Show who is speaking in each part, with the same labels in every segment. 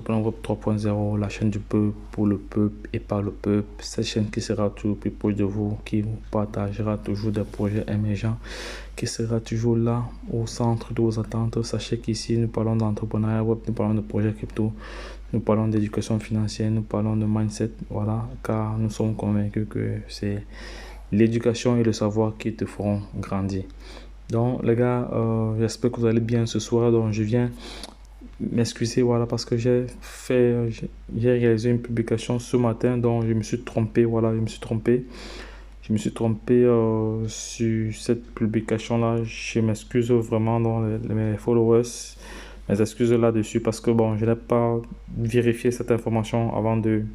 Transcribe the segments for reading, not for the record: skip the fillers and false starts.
Speaker 1: Plan Web 3.0, la chaîne du peuple, pour le peuple et par le peuple. Cette chaîne qui sera toujours plus proche de vous, qui vous partagera toujours des projets émergents, qui sera toujours là au centre de vos attentes. Sachez qu'ici, nous parlons d'entrepreneuriat web, nous parlons de projets crypto, nous parlons d'éducation financière, nous parlons de mindset, voilà, car nous sommes convaincus que c'est l'éducation et le savoir qui te feront grandir. Donc les gars, j'espère que vous allez bien ce soir. Donc je viens m'excuser, voilà, parce que j'ai réalisé une publication ce matin, donc je me suis trompé, voilà, je me suis trompé sur cette publication là. Je m'excuse vraiment dans mes followers, mes excuses là-dessus, parce que bon, je n'ai pas vérifié cette information avant de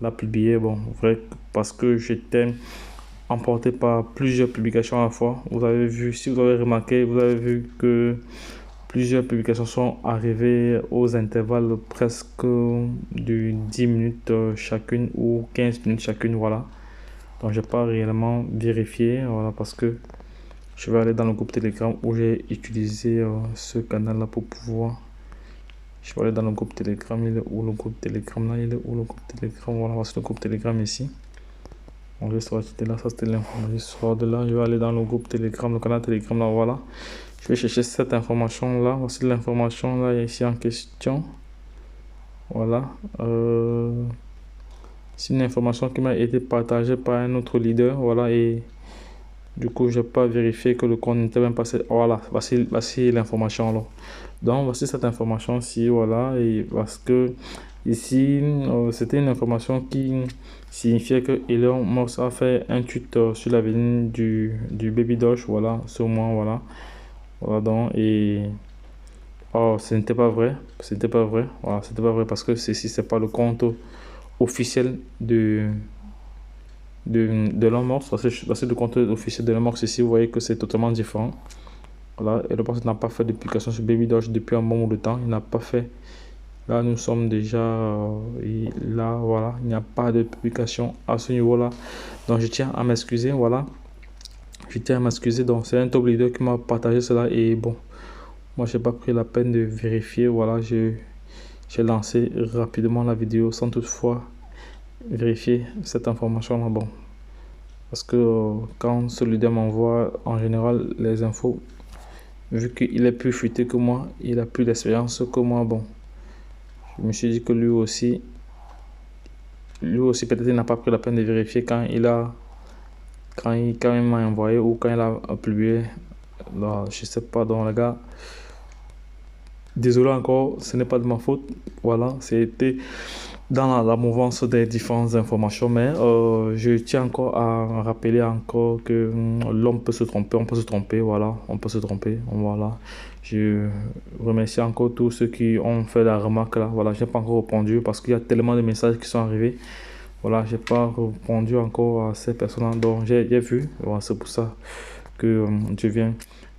Speaker 1: la publier. Bon, vrai, parce que j'étais emporté par plusieurs publications à la fois. Vous avez vu, si vous avez remarqué, vous avez vu que plusieurs publications sont arrivées aux intervalles presque de 10 minutes chacune ou 15 minutes chacune, voilà. Donc, je n'ai pas réellement vérifié, voilà, parce que je vais aller dans le groupe Telegram où j'ai utilisé ce canal-là pour pouvoir... Je vais aller dans le groupe Telegram. Il est où le groupe Telegram là? Il est où le groupe Telegram? Voilà, voici le groupe Telegram ici. On va sortir là, ça c'était l'information. Je sors de là, je vais aller dans le groupe Telegram, le canal Telegram là, voilà. Je vais chercher cette information là. Voici l'information là ici en question. Voilà. C'est une information qui m'a été partagée par un autre leader. Voilà. Et du coup, je n'ai pas vérifié que le compte n'était même passé. Voilà. Voici l'information là. Donc, voici cette information-ci. Voilà. Et parce que ici, c'était une information qui signifiait que Elon Musk a fait un tweet sur l'avenir du Baby Doge. Voilà. Ce mois. Voilà. Voilà donc, et oh, ce n'était pas vrai, voilà, c'était pas vrai parce que ceci c'est pas le compte officiel de Elon Musk. Parce que le compte officiel de Elon Musk ici, vous voyez que c'est totalement différent. Voilà, et le poste n'a pas fait de publication sur Baby Doge depuis un bon bout de temps, il n'a pas fait. Là nous sommes déjà là, voilà, il n'y a pas de publication à ce niveau là, donc je tiens à m'excuser, voilà. Je tiens à m'excuser, donc c'est un top leader qui m'a partagé cela et bon, moi j'ai pas pris la peine de vérifier, voilà, j'ai lancé rapidement la vidéo sans toutefois vérifier cette information là, bon, parce que quand ce leader m'envoie en général les infos, vu qu'il est plus futé que moi, il a plus d'expérience que moi, bon, je me suis dit que lui aussi peut-être il n'a pas pris la peine de vérifier quand il m'a envoyé ou quand il a publié. Là, je sais pas, donc les gars, désolé encore, ce n'est pas de ma faute, voilà, c'était dans la mouvance des différentes informations, mais je tiens encore à rappeler encore que l'homme peut se tromper, on peut se tromper, voilà, on peut se tromper, voilà. Je remercie encore tous ceux qui ont fait la remarque là, voilà, j'ai pas encore répondu parce qu'il y a tellement de messages qui sont arrivés. Voilà, j'ai pas répondu encore à ces personnes dont j'ai vu. Voilà, c'est pour ça que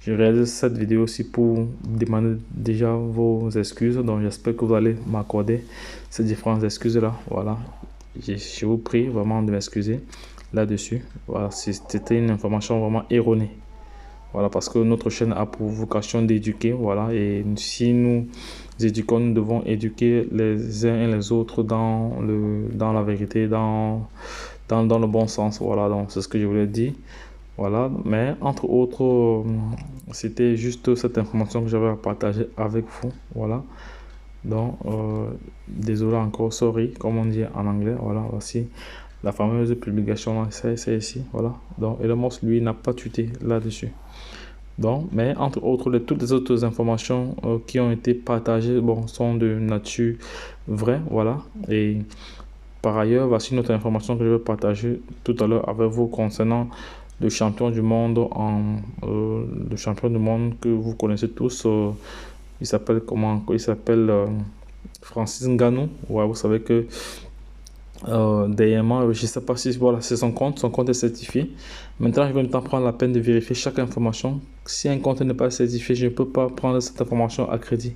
Speaker 1: je réalise cette vidéo aussi pour demander déjà vos excuses. Donc j'espère que vous allez m'accorder ces différentes excuses là. Voilà, je vous prie vraiment de m'excuser là-dessus. Voilà, c'était une information vraiment erronée. Voilà, parce que notre chaîne a pour vocation d'éduquer, voilà, et si nous éduquons, nous devons éduquer les uns et les autres dans la vérité, dans le bon sens, voilà, donc c'est ce que je voulais dire, voilà, mais entre autres, c'était juste cette information que j'avais à partager avec vous, voilà, donc, désolé encore, sorry, comme on dit en anglais, voilà, voici la fameuse publication, c'est ici, voilà, donc Elon Musk, lui, n'a pas tweeté là-dessus. Donc, mais entre autres, toutes les autres informations qui ont été partagées, bon, sont de nature vraie, voilà. Et par ailleurs, voici une autre information que je vais partager tout à l'heure avec vous concernant le champion du monde le champion du monde que vous connaissez tous. Il s'appelle comment? Il s'appelle Francis Ngannou. Ouais, vous savez que dernièrement, je ne sais pas si voilà, c'est son compte est certifié. Maintenant, je vais prendre la peine de vérifier chaque information. Si un compte n'est pas certifié, je ne peux pas prendre cette information à crédit.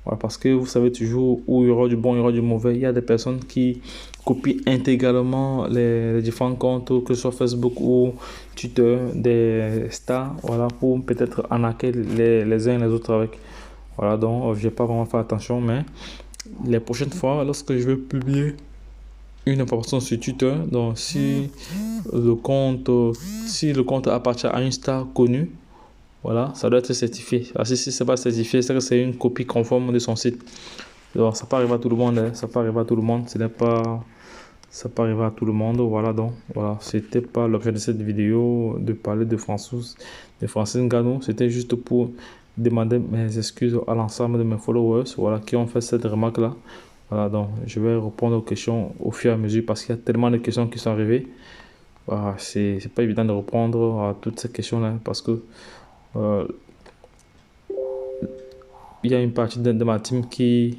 Speaker 1: Voilà, parce que vous savez toujours où il y aura du bon, il y aura du mauvais. Il y a des personnes qui copient intégralement les différents comptes, que ce soit Facebook ou Twitter, des stars, voilà, pour peut-être arnaquer les uns et les autres avec. Voilà, donc je n'ai pas vraiment fait attention, mais les prochaines fois, lorsque je vais publier une information sur Twitter, donc si le compte appartient à une star connue, voilà, ça doit être certifié. Si c'est pas certifié, c'est que c'est une copie conforme de son site. Donc ça peut arriver à tout le monde, hein. Ça peut arriver à tout le monde. Ça peut arriver à tout le monde. Voilà, donc voilà, c'était pas l'objet de cette vidéo de parler de Francis Ngannou. C'était juste pour demander mes excuses à l'ensemble de mes followers, voilà, qui ont fait cette remarque là. Voilà, donc je vais répondre aux questions au fur et à mesure parce qu'il y a tellement de questions qui sont arrivées. Voilà, c'est pas évident de répondre à toutes ces questions là parce que euh, il y a une partie de ma team qui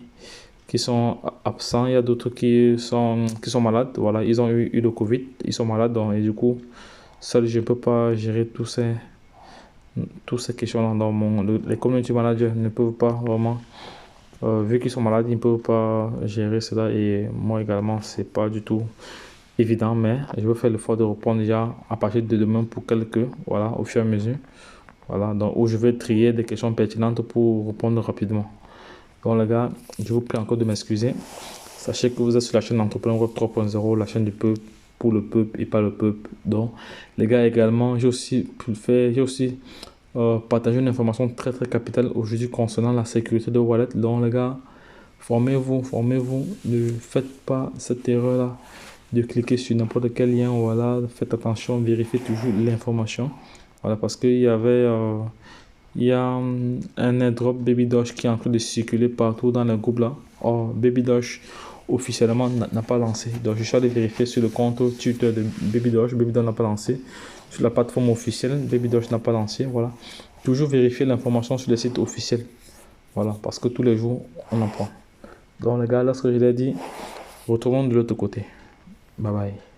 Speaker 1: sont absents, il y a d'autres qui sont malades. Voilà, ils ont eu le Covid, ils sont malades, donc, et du coup, seul, je ne peux pas gérer toutes ces questions-là. Les community managers ne peuvent pas vraiment, vu qu'ils sont malades, ils ne peuvent pas gérer cela. Et moi également, c'est pas du tout évident, mais je vais faire l'effort de répondre déjà à partir de demain pour quelques, voilà, au fur et à mesure. Voilà, donc où je vais trier des questions pertinentes pour répondre rapidement. Donc les gars, je vous prie encore de m'excuser. Sachez que vous êtes sur la chaîne Entrepreneur Web 3.0, la chaîne du peuple, pour le peuple et pas le peuple. Donc les gars également, j'ai aussi partagé une information très très capitale aujourd'hui concernant la sécurité de wallet. Donc les gars, formez-vous. Ne faites pas cette erreur-là de cliquer sur n'importe quel lien. Voilà, faites attention, vérifiez toujours l'information. Voilà, parce qu'il y avait... il y a un airdrop Baby Doge qui est en train de circuler partout dans le groupe là. Or, Baby Doge officiellement n'a pas lancé. Donc, je suis allé vérifier sur le compte Twitter de Baby Doge. Baby Doge n'a pas lancé. Sur la plateforme officielle, Baby Doge n'a pas lancé. Voilà. Toujours vérifier l'information sur les sites officiels. Voilà. Parce que tous les jours, on en prend. Donc, les gars, là, ce que je l'ai dit, retournons de l'autre côté. Bye bye.